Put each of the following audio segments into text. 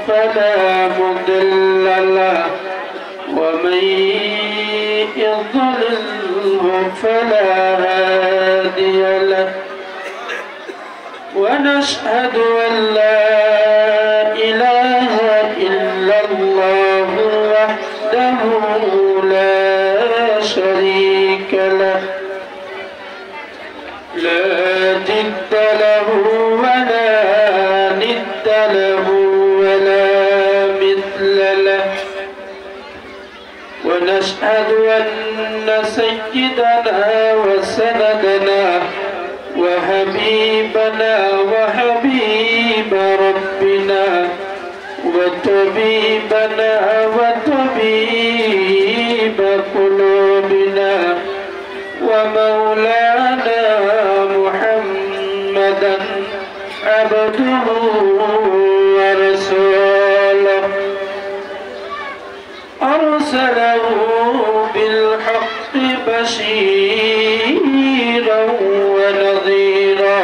فلا مضل له ومن يضلله فلا هادي له ونشهد أن لا إله إلا الله وحده لا شريك له لا ضد له ولا ند له ولا مثل له ونشهد أن سيدنا وسندنا وحبيبنا وحبيب ربنا وطبيبنا وطبيب قلوبنا ومولانا محمدا عبده ورسوله أرسله بالحق بشيرا ونذيرا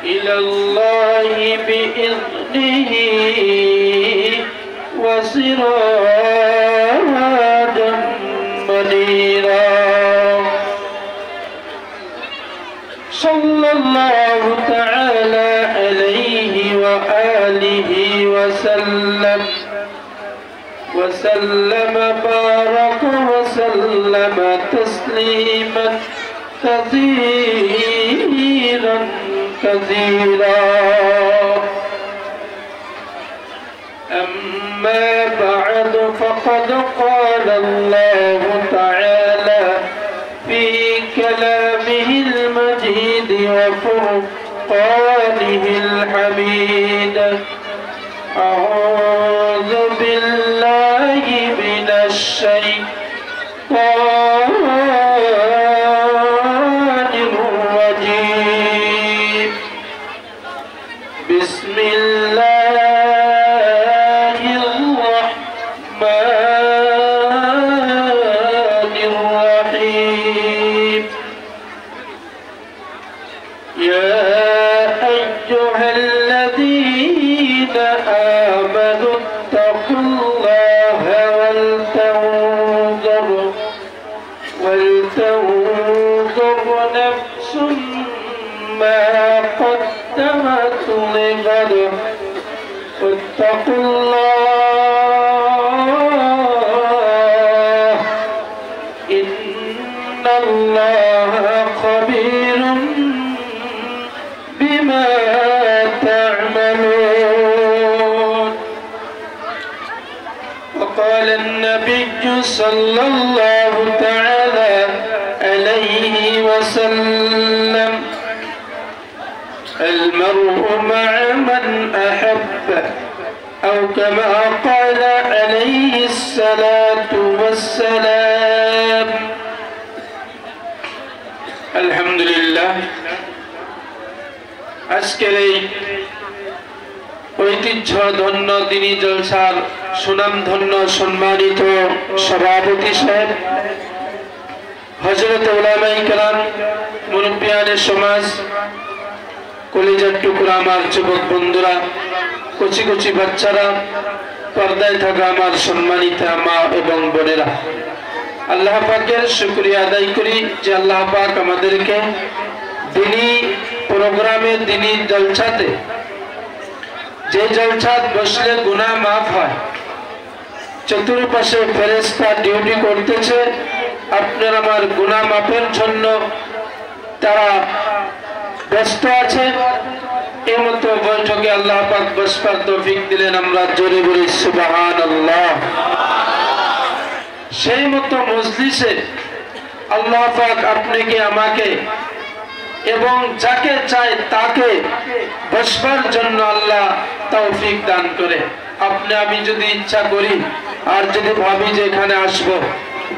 إلى الله بإذنه وسراجا منيرا صلى الله تعالى عليه وآله وسلم بارك وسلم تسليما كثيرا كثيرا أما بعد فقد قال الله تعالى في كلامه المجيد وفرقانه الحميد أعوذ بالله من الشيطان الرجيم بسم الله الرحمن الرحيم يا أيها الذين آمنوا اتقوا الله ولتنظر نفس ما قدمت لغد واتقوا الله إن الله خبير بما تعملون وقال النبي صلى الله تعالى عليه وسلم المرء مع من أحب أو كما قال عليه الصلاة والسلام الحمد لله আজকের এই ঐতিহ্যধন্য দিনী জলসার সুনামধন্য সম্মানিত সভাপতি সাহেব হযরত উলামায়ে কেরাম মুরব্বিয়ানে সমাজ কলিজার টুকরা আমার যুবক বন্ধুরা কচি কচি বাচ্চারা পর্দায় থাকা আমার সম্মানিত মা এবং বোনেরা আল্লাহ পাকের শুকরিয়া আদায় করি যে আল্লাহ পাক আমাদেরকে দিনী প্রোগ্রামে দিনী জলসাতে যে জলসাত বসলে গুনাহ মাফ হয় চতুর্পাশে ফেরেশতা ডিউটি করতেছে আপনার আমার গুনাহ মাফের জন্য তারা ব্যস্ত আছে এই মতো বৈঠকে আল্লাহ পাক বসবার তৌফিক দিলেন আমরা জোরে বলি সুবহানাল্লাহ সেই মতো মজলিসে আল্লাহ পাক আপনাকে আমাকে এবং যাকে চায় তাকে বসবার জন্য আল্লাহ তৌফিক দান করে আপনি আমি যদি ইচ্ছা করি আর যদি ভাবি যে এখানে আসবো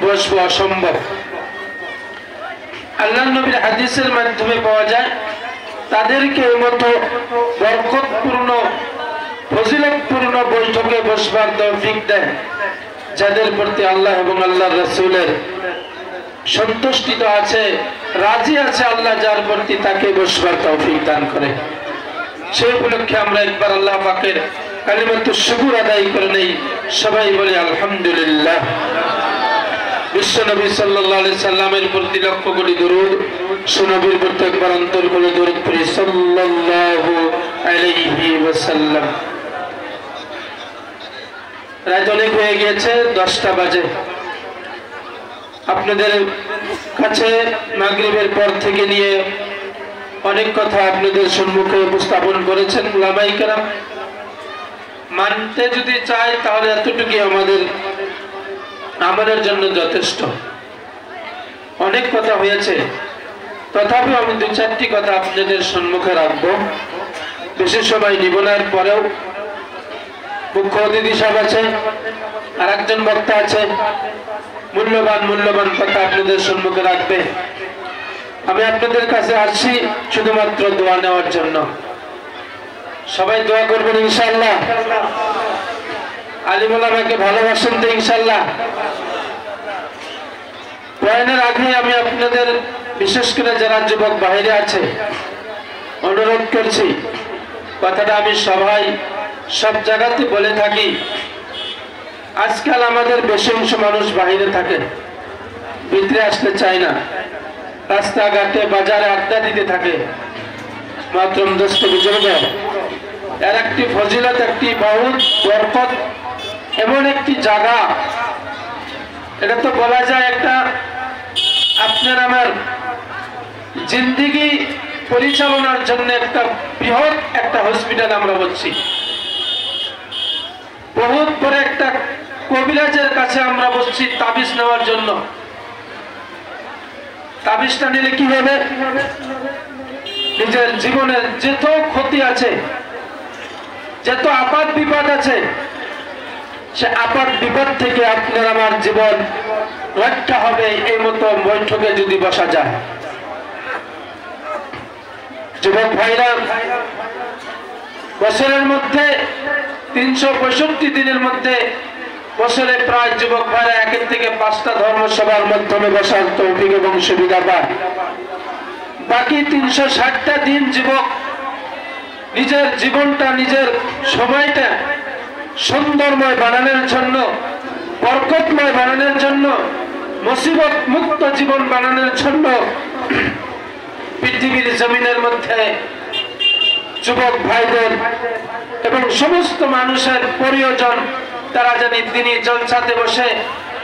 বসবো অসম্ভব আল্লাহর নবীর হাদিসের মাধ্যমে পাওয়া যায় তাদেরকে এই মতো বরকতপূর্ণ ফজিলতপূর্ণ বৈঠকে বসবার তৌফিক দেন যাদের প্রতি আল্লাহ এবং আল্লাহর রাসূলের সন্তুষ্টি আছে রাজি আছে আল্লাহ যার প্রতি তাকে বসবার তৌফিক দান করে। সেই উপলক্ষে আমরা একবার আল্লাহ পাকের কালিমাতুশ শুকর আদায় করে নেই। সবাই বলি আলহামদুলিল্লাহ। বিশ্বনবী সাল্লাল্লাহু আলাইহি সাল্লামের প্রতি লক্ষ কোটি দরুদ, সুনবীর প্রতি একবার অন্তর করে দরুদ পড়ি সাল্লাল্লাহু আলাইহি ওয়াসাল্লাম। রাত অনেক হয়ে গিয়েছে, 10টা বাজে। আপনাদের কাছে মাগরিবের পর থেকে নিয়ে অনেক কথা আপনাদের সম্মুখে উপস্থাপন করেছেন উলামায়ে কেরাম। মানতে যদি চাই তাহলে এতটুকুই আমাদের জন্য যথেষ্ট। অনেক কথা হয়েছে, তথাপি আমি 2-4টি কথা আপনাদের সম্মুখে রাখবো। বেশি সময় নিব না। পরেও মুখ্য অতিথি সাহেব আছে, আর একজন বক্তা আছে, মূল্যবান কথা আপনাদের সম্মুখে রাখবে। আমি আপনাদের কাছে আসছি শুধুমাত্র দোয়া নেওয়ার জন্য। সবাই দোয়া করবেন ইনশাআল্লাহ। আলিম ওলামাকে ভালোবাসেন তো ইনশাআল্লাহ। বয়ানের আগে আমি আপনাদের, বিশেষ করে যারা যুবক বাইরে আছে, অনুরোধ করছি, কথাটা আমি সব জায়গাতে বলে থাকি। আজকাল আমাদের বেশি অংশ মানুষ বাইরে থাকে, ভিতরে আসতে চায় না, রাস্তাঘাটে বাজারে আড্ডা দিতে থাকে। মাতরম দোস্ত বুঝবে, এর একটি ফজিলত, একটি বহুত বরকত, এমন একটি জায়গা, এটা তো বলা যায় একটা আপনার আমার জিন্দেগি পরিচালনার জন্য একটা বৃহৎ একটা হসপিটাল আমরা বলছি। বহুত বড় একটা কবিরাজের কাছে আমরা বলছি তাবিজ নেওয়ার জন্য। তাবিজটা নিলে কি হবে? নিজের জীবনের যত ক্ষতি আছে, যত আপাত বিপদ আছে, সে আপাত বিপদ থেকে আপনার আমার জীবন রক্ষা হবে। এই মতো বৈঠকে যদি বসা যায়, যুবক ভাইরা, বছরের মধ্যে 365 দিনের মধ্যে বছরে প্রায় যুবক ভাইরা 1 থেকে 5টা ধর্মসভার মাধ্যমে বসার তৌফিক এবং সুবিধা পায়। বাকি 360টা দিন যুবক নিজের জীবনটা, নিজের সময়টা সুন্দরময় বানানোর জন্য, বরকতময় বানানোর জন্য, মুসিবত মুক্ত জীবন বানানোর জন্য পৃথিবীর জমিনের মধ্যে যুবক ভাইদের এবং সমস্ত মানুষের প্রয়োজন। তারা জানি তিনি জলসাতে বসে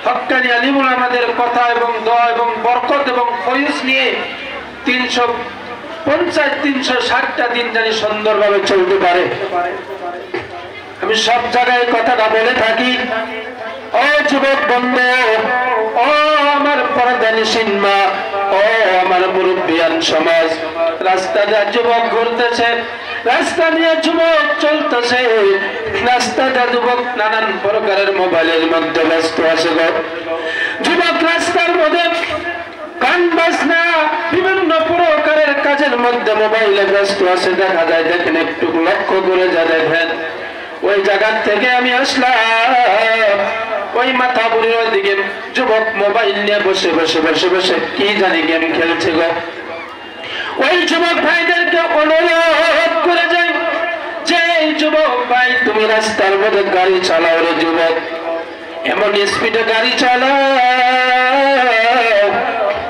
হক্কানি আলিম ওলামাদের কথা এবং দোয়া এবং বরকত এবং ফয়জ নিয়ে 350-360টা দিন জানি সুন্দরভাবে চলতে পারে। আমি সব জায়গায় কথাটা বলে থাকি, ও যুবক বন্ধু, ও আমার পর্দানিশীন মা, ও আমার মুরব্বিয়ান সমাজ, রাস্তা দিয়ে যুবক ঘুরতেছে, রাস্তা দিয়ে যুবক চলতেছে, রাস্তা দিয়ে যুবক নানান প্রকারের মোবাইলের মধ্যে ব্যস্ত আছে। যুবক রাস্তার মধ্যে গান বাজনা বিভিন্ন প্রকারের কাজের মধ্যে মোবাইলে ব্যস্ত আছে। দেখা যায়, দেখেন, একটু লক্ষ্য করে যা দেখেন, ওই জায়গার থেকে আমি আসলাম, ওই মাথা বুড়ির দিকে যুবক মোবাইল নিয়ে বসে কি জানি গেম খেলছে গো। ওই যুবক ভাইদেরকে অনুরোধ করে যায় যে, যুবক ভাই, তুমি রাস্তার মধ্যে গাড়ি চালাও রে যুবক, এমন স্পিডে গাড়ি চালাও,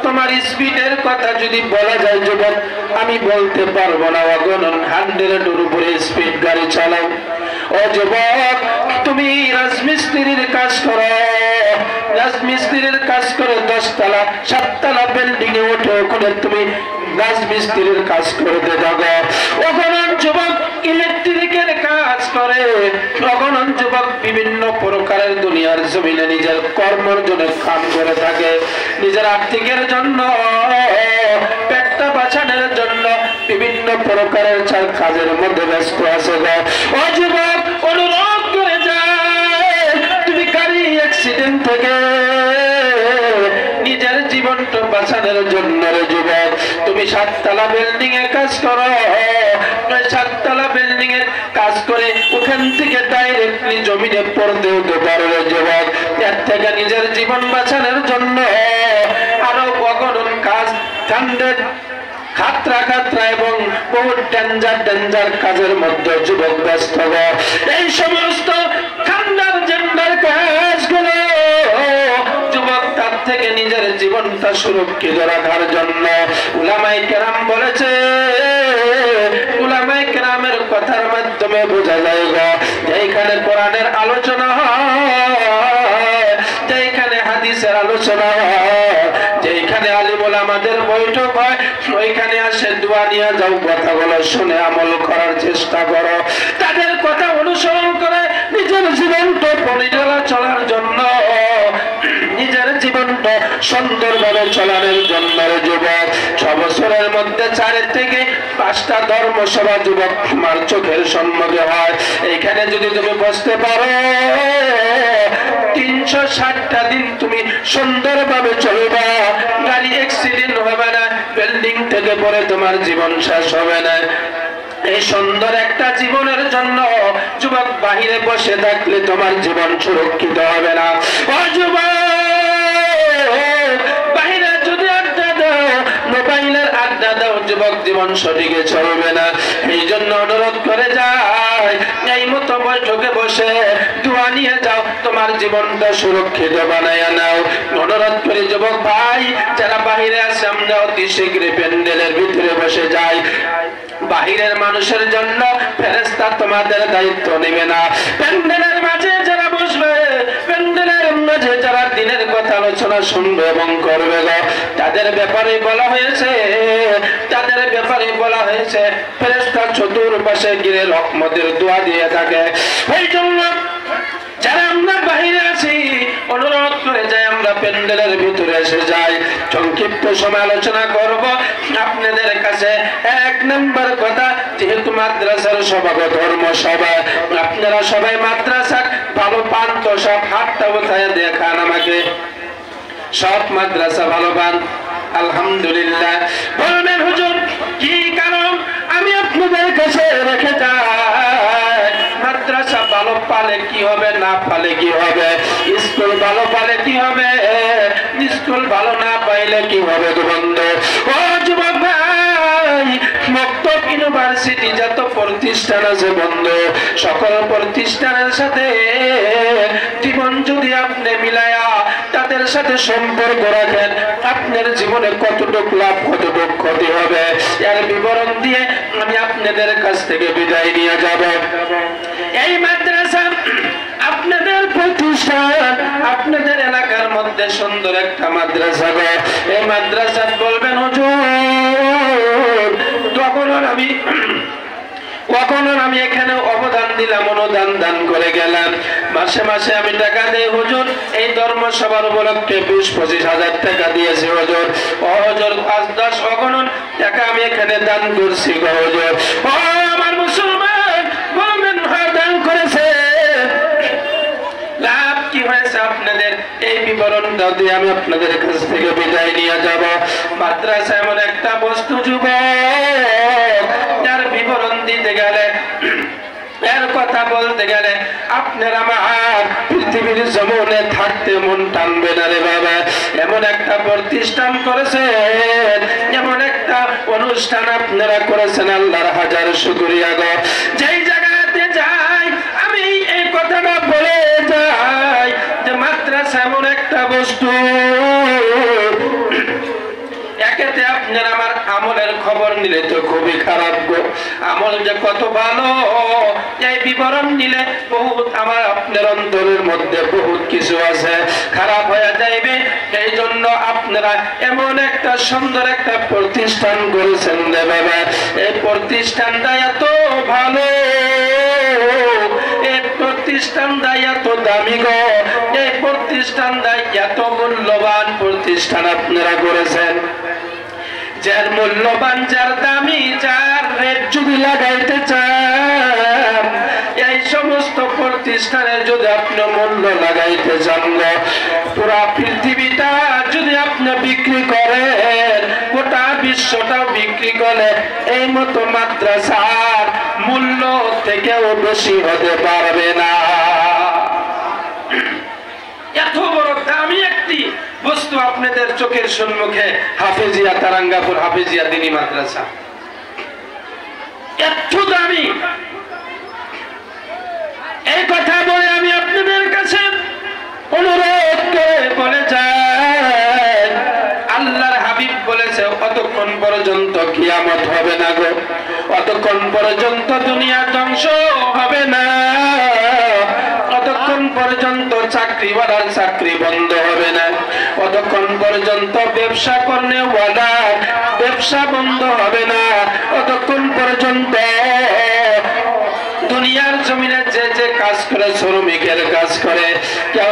তোমার স্পিডের কথা যদি বলা যায় যুবক, আমি বলতে পারবো না, অগণন 100-এর উপরে স্পিড গাড়ি চালাও। ও যুবক, তুমি রাজমিস্ত্রির কাজ করো, রাজমিস্ত্রির কাজ করে 10 তলা 7 তলা বিল্ডিং এ ওঠে, ওখানে তুমি রাজমিস্ত্রির কাজ করতে যাবো। অগণন যুবক ইলেকট্রিকের কাজ করে, অগণন যুবক বিভিন্ন প্রকারের দুনিয়ার জমিনে নিজের কর্মের জন্য কাম করে থাকে, নিজের আর্থিকের জন্য, পেটটা বাঁচানোর জন্য বিভিন্ন প্রকারের কাজের মধ্যে ব্যস্ত আছে। ও যুবক, অনুরোধ করে যায়, তুমি গাড়ি অ্যাক্সিডেন্ট থেকে নিজের জীবনটা বাঁচানোর জন্য রে যুবক, তুমি 7 তলা বিল্ডিং এ কাজ করো, 7 তলা বিল্ডিং এর কাজ করে ওখান থেকে ডাইরেক্টলি জমিনে পড়তে হতে পারো রে যুবক। এর থেকে নিজের জীবন বাঁচানোর জন্য আরো অগণন কাজ কাণ্ডের খাতরা খাতরা এবং বহু ডেঞ্জার কাজের মধ্যে যুবক ব্যস্ত। এই সমস্ত খান্ডার জেন্ডার কাজগুলো যুবক তার থেকে নিজের জীবনটা সুরক্ষিত রাখার জন্য উলামায়ে কেরাম বলেছে, উলামায়ে কেরামের কথার মাধ্যমে বোঝা যায় যেখানে কোরআনের আলোচনা হয়, যেখানে হাদিসের আলোচনা হয়, যেখানে আলিম ওলামাদের বৈঠক হয়, ওইখানে আসে দোয়া নিয়ে যাও, কথাগুলো শুনে আমল করার চেষ্টা করো, তাদের কথা অনুসরণ করে নিজের জীবনটা পরিচালনা চলার জন্য, নিজের জীবনটা সুন্দরভাবে চলানোর জন্য যুবক 6 বছরের মধ্যে 4 থেকে 5টা ধর্মসভা যুবক তোমার চোখের সম্মুখে হয়। এইখানে যদি তুমি বসতে পারো 360টা দিন তুমি সুন্দরভাবে চলবা, গাড়ি অ্যাক্সিডেন্ট হবে না, বিল্ডিং থেকে পড়ে তোমার জীবন শেষ হবে না। এই সুন্দর একটা জীবনের জন্য যুবক বাহিরে বসে থাকলে তোমার জীবন সুরক্ষিত হবে না। ও যুবক, বাহিরে যদি আড্ডা দাও, মোবাইলের আড্ডা দাও, যুবক জীবন সঠিকে চলবে না। এই জন্য অনুরোধ করে যায়, এই মতো বৈঠকে বসে দোয়া নিয়ে যাও, তোমার জীবনটা সুরক্ষিত বানায় নাও। অনুরোধ করে যুবক ভাই যারা বাহিরে আছে, আমরা অতি শীঘ্র প্যান্ডেলের ভিতরে বসে যাই। বাহিরের মানুষের জন্য ফেরেশতা তোমাদের দায়িত্ব নেবে না। প্যান্ডেলের মাঝে যারা বসবে, প্যান্ডেলের মাঝে যারা দিনের কথা আলোচনা শুনবে এবং করবে, তাদের ব্যাপারে বলা হয়েছে, তাদের ব্যাপারে বলা হয়েছে ফেরেশতা চতুর্পাশে ঘিরে রহমতের দোয়া দিয়ে থাকে। এই জন্য যারা আমরা বাহিরে আছি, অনুরোধ করে যাই আমরা প্যান্ডেলের ভিতরে এসে যাই। সংক্ষিপ্ত সময় আলোচনা করব আপনাদের কাছে। 1 নম্বর কথা, যেহেতু মাদ্রাসার সভা ধর্ম সভা, আপনারা সবাই মাদ্রাসা ভালো পান তো? সব হাতটা উঠায় দেখান আমাকে। সব মাদ্রাসা ভালো পান? আলহামদুলিল্লাহ। বলবেন হুজুর কি কারণ? আমি আপনাদের কাছে রেখে যাই, মাদ্রাসা ভালো পালে কি হবে, না পালে কি হবে? স্কুল ভালো পালে কি হবে, স্কুল ভালো না পাইলে কি হবে? বন্ধু ও যুবক ভাই, মক্তব ইউনিভার্সিটি যত প্রতিষ্ঠান আছে বন্ধু, সকল প্রতিষ্ঠানের সাথে জীবন যদি আপনি মিলায়া তাদের সাথে সম্পর্ক রাখেন, আপনার জীবনে কতটুকু লাভ কতটুকু ক্ষতি হবে এর বিবরণ দিয়ে আমি আপনাদের কাছ থেকে বিদায় নিয়ে যাব। এই মাদ্রাসা আপনাদের প্রতিষ্ঠান, আপনাদের এলাকার মধ্যে সুন্দর একটা মাদ্রাসা। এই মাদ্রাসা বলবেন হুজুর কখনো আমি এখানে অবদান দিলাম, অনুদান দান করে গেলাম, মাসে মাসে আমি টাকা দেই হুজুর, এই ধর্ম সভার উপলক্ষে 20-25 হাজার টাকা দিয়েছি হুজুর। ও হুজুর 5-10 অগণন টাকা আমি এখানে দান করছি হুজুর। ও আমার মুসলমান বলবেন দান করেছে, লাভ কি হয়েছে আপনাদের? এই বিবরণটা দিয়ে আমি আপনাদের কাছ থেকে বিদায় নিয়ে যাব। মাদ্রাসা এমন একটা বস্তু যুবক, যার বিবরণ দিতে গেলে, এর কথা বলতে গেলে আপনার আমার পৃথিবীর জমিনে থাকতে মন টানবে না রে বাবা। এমন একটা প্রতিষ্ঠান করেছেন, এমন একটা অনুষ্ঠান আপনারা করেছেন, আল্লাহর হাজার শুকরিয়া গো। যেই জায়গাতে যাই আমি এই কথাটা বলে যাই যে মাদ্রাসা এমন একটা বস্তু, একেতে আপনার আমার আমলের খবর নিলে তো খুবই খারাপ গো। আমল যে কত ভালো এই বিবরণ নিলে বহুত আমার আপনার অন্তরের মধ্যে বহুত কিছু আছে, খারাপ হয়ে যাইবে। এই জন্য আপনারা এমন একটা সুন্দর একটা প্রতিষ্ঠান করেছেন রে বাবা। এই প্রতিষ্ঠানটা এত ভালো, এই প্রতিষ্ঠানটা এত দামি গো, এই প্রতিষ্ঠানটা এত মূল্যবান প্রতিষ্ঠান আপনারা করেছেন। যার মূল্যবান, যার দামি, যার রেট যদি লাগাইতে চান, এই সমস্ত প্রতিষ্ঠানে যদি আপনি মূল্য লাগাইতে চান, পুরা পৃথিবীটা যদি আপনি বিক্রি করেন, গোটা বিশ্বটাও বিক্রি করে, এই মতো মাদ্রাসার মূল্য থেকেও বেশি হতে পারবে না। এত বড় দামি একটি বস্তু আপনাদের চোখের সম্মুখে হাফেজিয়া তারাঙ্গাপুর হাফেজিয়া দিনী মাদ্রাসা এত দামি। এই কথা বলে আমি আপনাদের কাছে অনুরোধ করে বলে যাই, আল্লাহর হাবিব বলেছে অতক্ষণ পর্যন্ত কিয়ামত হবে না গো, অতক্ষণ পর্যন্ত দুনিয়া ধ্বংস হবে না, অতক্ষণ পর্যন্ত চাকরিওয়ালার চাকরি বন্ধ হবে না, অতক্ষণ পর্যন্ত ব্যবসা করনেওয়ালার ব্যবসা বন্ধ হবে না, অতক্ষণ পর্যন্ত দুনিয়ার জমিনে যে যে কাজ করে, শ্রমিকের কাজ করে, কেউ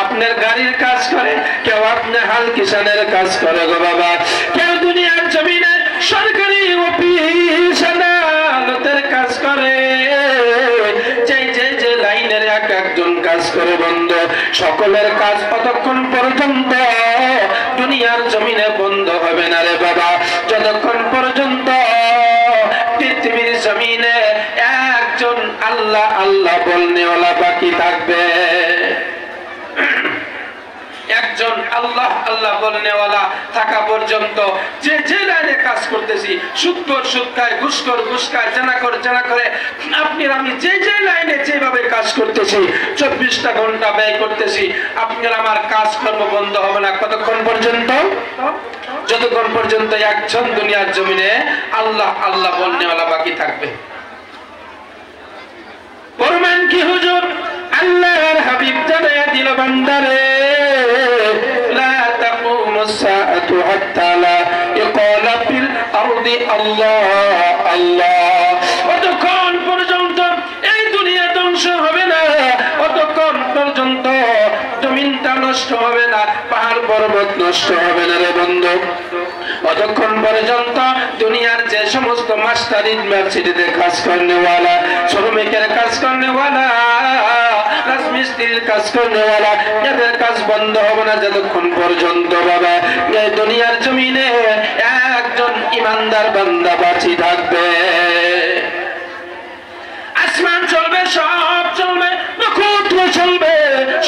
আপনার গাড়ির কাজ করে, কেউ আপনার হাল কিষানের কাজ করে গো বাবা, কেউ দুনিয়ার জমিনে সরকারি অফিস আদালতের কাজ করে, যে লাইনের এক একজন কাজ করে বন্ধ, সকলের কাজ অতক্ষণ পর্যন্ত দুনিয়ার জমিনে বন্ধ হবে না রে বাবা, যতক্ষণ পর্যন্ত পৃথিবীর জমিনে একজন আল্লাহ আল্লাহ বলনেওয়ালা বাকি থাকবে। একজন আল্লাহ আল্লাহ বলনেওয়ালা থাকা পর্যন্ত যে যে লাইনে কাজ করতেছি, সুদখোর সুদ খায়, ঘুষখোর ঘুষ খায়, জানা করে আপনি আমি যে যে লাইনে যেভাবে কাজ করতেছি, 24টা ঘন্টা ব্যয় করতেছি, আপনার আমার কাজকর্ম বন্ধ হবে না। কতক্ষণ পর্যন্ত? যতক্ষণ পর্যন্ত একজন দুনিয়ার জমিনে আল্লাহ আল্লাহ বলনেওয়ালা বাকি থাকবে। প্রমাণ কি হুজুর? আল্লাহর হাবিব জানায়া দিল বান্দারে, লা তাকুমুস সাআতু হাত্তা লা ইকালা ফিল আরদি আল্লাহ আল্লাহ। অতক্ষণ পর্যন্ত এই দুনিয়া ধ্বংস হবে না, অতক্ষণ পর্যন্ত জমিনটা নষ্ট হবে না, পাহাড় পর্বত নষ্ট হবে না রে বন্ধু। অতক্ষণ পর্যন্ত দুনিয়ার যে সমস্ত মাস্টার ইউনিভার্সিটিতে কাজ করনেওয়ালা, শ্রমিকের কাজ করনেওয়ালা, রাজমিস্ত্রির কাজ করনেওয়ালা, এদের কাজ বন্ধ হবে না যতক্ষণ পর্যন্ত বাবা এই দুনিয়ার জমিনে একজন ইমানদার বান্দা বাঁচি থাকবে। আসমান চলবে, সব চলবে, নক্ষত্র চলবে,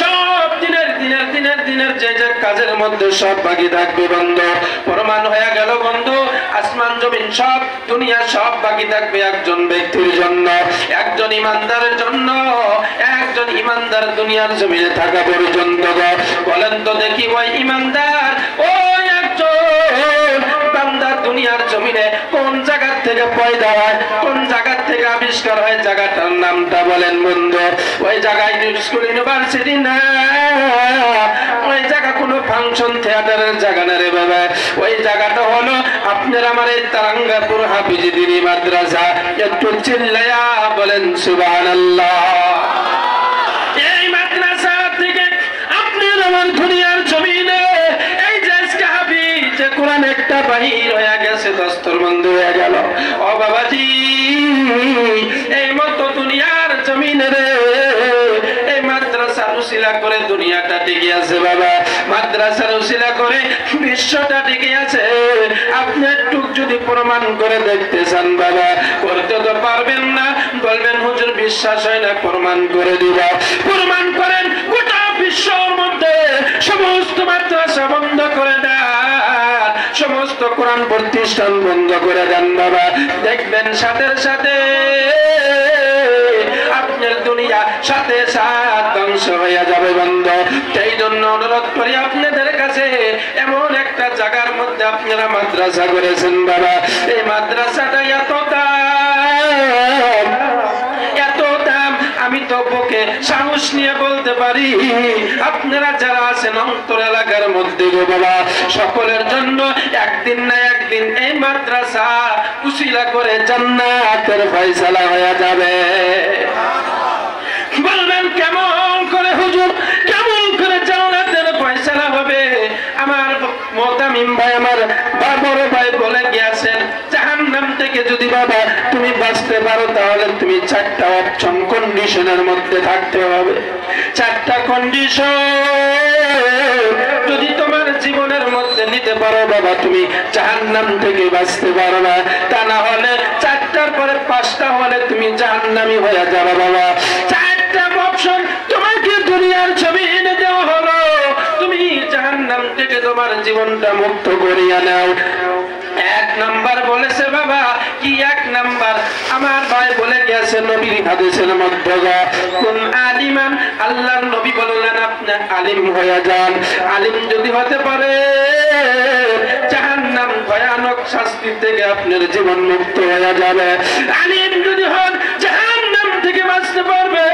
সব দিনের যে যে কাজের মধ্যে সব বাকি থাকবে বন্ধু। প্রমাণ হয়ে গেল বন্ধু, আসমান জমিন সব দুনিয়া সব বাকি থাকবে একজন ব্যক্তির জন্য, একজন ইমানদারের জন্য। একজন ইমানদার দুনিয়ার জমিনে থাকা পর্যন্ত বলেন তো দেখি, ওই ইমানদার ওই একজন বান্দা দুনিয়ার জমিনে কোন জায়গা থেকে পয়দা হয়, কোন জায়গা থেকে আবিষ্কার হয়, জায়গাটার নামটা বলেন বন্ধু। ওই জায়গায় স্কুল ইউনিভার্সিটি না, ওই জায়গা কোনো ফাংশন থিয়েটারের জায়গা না রে বাবা, ওই জায়গাটা হলো আপনার আমার এই তারাঙ্গাপুর হাফিজি দিনী মাদ্রাসা। একটু চিল্লায়া বলেন সুবহানাল্লাহ। এই মাদ্রাসা থেকে আপনার আমার দুনিয়ার জমিনে এই যে আজকে হাফিজ কোরআন একটা বাহির হয়ে গেছে, দস্তর বন্ধ হয়ে গেল। ও বাবাজি, এই মতো দুনিয়ার জমিনে রে এই মাদ্রাসার উসিলা করে দুনিয়াটা টিকে আছে বাবা, মাদ্রাসার উসিলা করে বিশ্বটা টিকে আছে। আপনি একটু যদি প্রমাণ করে দেখতে চান বাবা, করতে তো পারবেন না, বলবেন হুজুর বিশ্বাস হয় না, প্রমাণ করে দিবা। প্রমাণ করেন, গোটা বিশ্বর মধ্যে সমস্ত মাদ্রাসা বন্ধ করে দেন, সমস্ত কোরআন প্রতিষ্ঠান বন্ধ করে দেন বাবা, দেখবেন সাথে সাথে আপনার দুনিয়া সাথে সাথ ধ্বংস হয়ে যাবে বন্ধু। সেই জন্য অনুরোধ করি আপনাদের কাছে, এমন একটা জায়গার মধ্যে আপনারা মাদ্রাসা করেছেন বাবা, এই মাদ্রাসাটা এত দাম, এত দাম, আমি তো বুকে সাহস নিয়ে বলতে পারি আপনারা যারা আছেন অন্তর এলাকার মধ্যে গো বাবা, সকলের জন্য একদিন না একদিন এই মাদ্রাসা উসিলা করে জান্নাতের ফয়সালা হয়ে যাবে। বলবেন কেমন করে হুজুর, কেমন করে জান্নাতের ফয়সালা হবে? আমার মোতামিম ভাই, আমার বড় ভাই বলে গিয়েছেন, জাহান্নাম থেকে যদি বাবা তুমি বাঁচতে পারো তাহলে তুমি 4টা অপশন কন্ডিশনের মধ্যে থাকতে হবে। 4টা কন্ডিশন যদি তোমার জীবনের মধ্যে নিতে পারো বাবা, তুমি জাহান্নাম থেকে বাঁচতে পারো না। তা না হলে 4টার পরে 5টা হলে তুমি জাহান্নামী হয়ে যাবে বাবা। 4টা অপশন তোমাকে দুনিয়ার জমিনে দেওয়া হলো, তুমি জাহান্নাম থেকে তোমার জীবনটা মুক্ত করিয়া নাও। এক নাম্বার বলেছে বাবা কি, এক নাম্বার আমার ভাই বলে গেছে নবীর হাদিসের মধ্যে, কোন আলিমান, আল্লাহর নবী বললেন আপনি আলিম হয়ে যান। আলিম যদি হতে পারে জাহান্নাম ভয়ানক শাস্তি থেকে আপনার জীবন মুক্ত হয়ে যাবে। আলিম যদি হন জাহান্নাম থেকে বাঁচতে পারবে।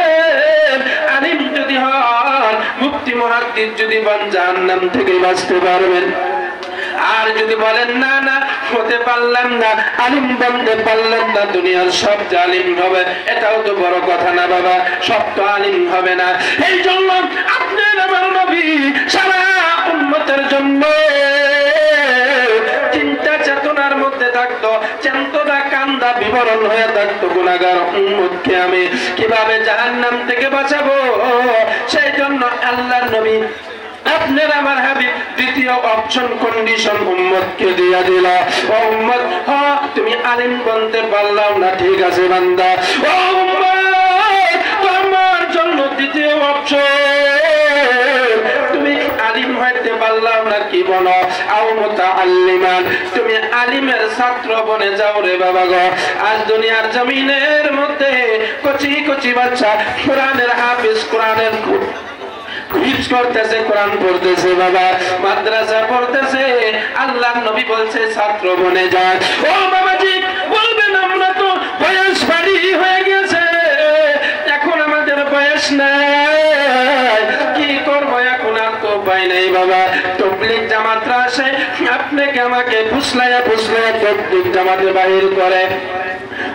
আলিম যদি হন মুক্তি মুহাদ্দিস যদি হন জাহান্নাম থেকে বাঁচতে পারবেন। আর যদি বলেন না না হতে পারলাম না, আলিম বলতে পারলেন না, দুনিয়ার সব আলিম হবে, এটাও তো বড় কথা না বাবা, সব তো আলিম হবে না। এই জন্য আপনার আমার নবী সারা উম্মতের জন্য চিন্তা চেতনার মধ্যে থাকতো, চেতনা কান্দা বিবরণ হয়ে থাকতো, গুনাহগার উম্মতকে আমি কিভাবে জাহান্নাম থেকে বাঁচাবো। সেই জন্য আল্লাহর নবী আপনার আমার হাবিব দ্বিতীয় অপশন কন্ডিশন উম্মতকে দিয়া দিল। ও উম্মত, তুমি আলিম বলতে পারলাম না, ঠিক আছে বান্দা, ও উম্মত তোমার জন্য দ্বিতীয় অপশন, তুমি আলিম হইতে পারলাম না, কি বলো, আও মুতাআল্লিমান, তুমি আলিমের ছাত্র বনে যাও রে বাবা গো। আজ দুনিয়ার জমিনের মধ্যে কচি কচি বাচ্চা কোরআনের হাফেজ, কোরআনের হিফজ করতেছে, কোরআন পড়তেছে বাবা, মাদ্রাসা পড়তেছে। আল্লাহর নবী বলছে ছাত্র বনে যায়। ও বাবাজি বলবেন আমরা তো বয়স বাড়ি হয়ে গেছে, এখন আমাদের বয়স নাই, কি করবো এখন, আর তো উপায় নেই বাবা। তবলিগ জামাতরা আসে আপনাকে আমাকে ফুসলাইয়া ফুসলাইয়া তবলিগ জামাতে বাহির করে,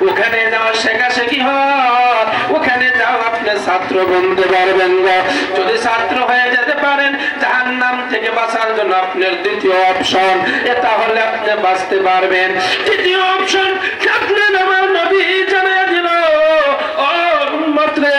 ওখানে যাওয়া শেখাশেখি হয়, ওখানে যাও আপনি ছাত্র বনতে পারবেন না। যদি ছাত্র হয়ে যেতে পারেন জাহান্নাম থেকে বাঁচার জন্য আপনার দ্বিতীয় অপশন, এটা হলে আপনি বাঁচতে পারবেন। তৃতীয় অপশন আপনার আমার নবী জানিয়ে দিল, ও উম্মত রে,